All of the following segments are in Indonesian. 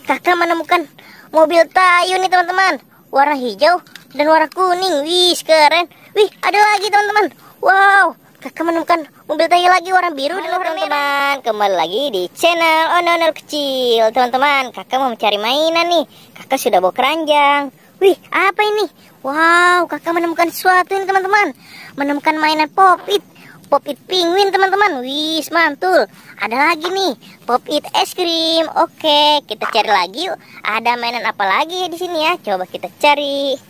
kakak menemukan mobil Tayo nih teman-teman. Warna hijau dan warna kuning. Wih, keren. Wih, ada lagi teman-teman. Wow, kakak menemukan mobil Tayo lagi warna biru dan warna teman-teman. Kembali lagi di channel Ononol Kecil. Teman-teman, kakak mau mencari mainan nih. Kakak sudah bawa keranjang. Wih, apa ini? Wow, kakak menemukan sesuatu ini teman-teman. Menemukan mainan Pop-It. Pop-It penguin teman-teman. Wih, mantul. Ada lagi nih, Pop-It es krim. Oke, kita cari lagi yuk. Ada mainan apa lagi ya di sini ya? Coba kita cari.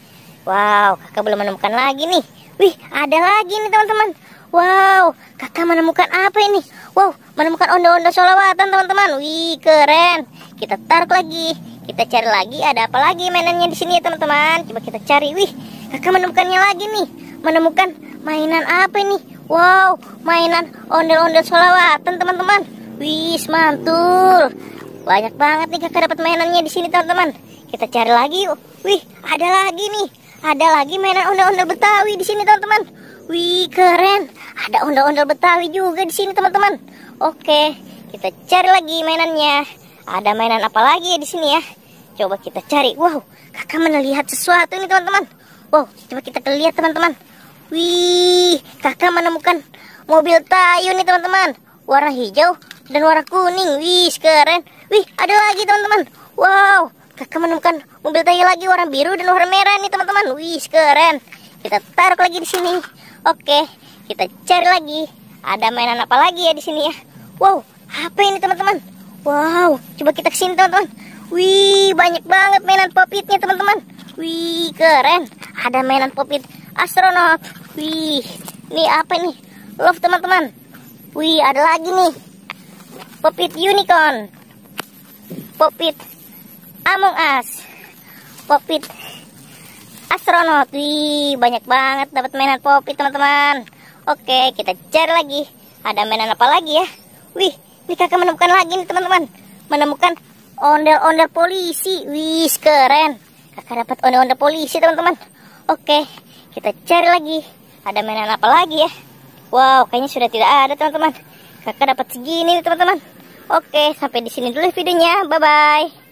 Wow, kakak belum menemukan lagi nih. Wih, ada lagi nih teman-teman. Wow, kakak menemukan apa ini? Wow, menemukan onda-onda sholawatan teman-teman. Wih, keren. Kita tarik lagi. Kita cari lagi, ada apa lagi mainannya di sini ya teman-teman? Coba kita cari. Wih, kakak menemukannya lagi nih. Menemukan mainan apa ini? Wow, mainan ondel-ondel sholawatan teman-teman. Wih, mantul. Banyak banget nih kakak dapat mainannya di sini teman-teman. Kita cari lagi yuk. Wih, ada lagi nih. Ada lagi mainan ondel-ondel Betawi di sini teman-teman. Wih, keren. Ada ondel-ondel Betawi juga di sini teman-teman. Oke, kita cari lagi mainannya. Ada mainan apa lagi ya di sini ya? Coba kita cari. Wow, kakak melihat sesuatu ini teman-teman. Wow, coba kita lihat teman-teman. Wih, kakak menemukan mobil Tayo nih teman-teman. Warna hijau dan warna kuning. Wih, keren. Wih, ada lagi teman-teman. Wow, kakak menemukan mobil Tayo lagi warna biru dan warna merah nih teman-teman. Wih, keren. Kita taruh lagi di sini. Oke, kita cari lagi. Ada mainan apa lagi ya di sini ya? Wow, apa ini teman-teman? Wow, coba kita kesini teman-teman. Wih, banyak banget mainan Pop-It-nya teman-teman. Wih, keren. Ada mainan Pop-It astronot. Wih, ini apa nih? Love teman-teman. Wih, ada lagi nih. Pop-It unicorn. Pop-It Among Us. Pop-It astronot. Wih, banyak banget dapat mainan Pop-It teman-teman. Oke, kita cari lagi. Ada mainan apa lagi ya? Wih, ini kakak menemukan lagi nih teman-teman. Menemukan ondel-ondel polisi. Wih, keren. Kakak dapat ondel-ondel polisi teman-teman. Oke, kita cari lagi. Ada mainan apa lagi ya? Wow, kayaknya sudah tidak ada teman-teman. Kakak dapat segini nih teman-teman. Oke, sampai di sini dulu videonya. Bye-bye.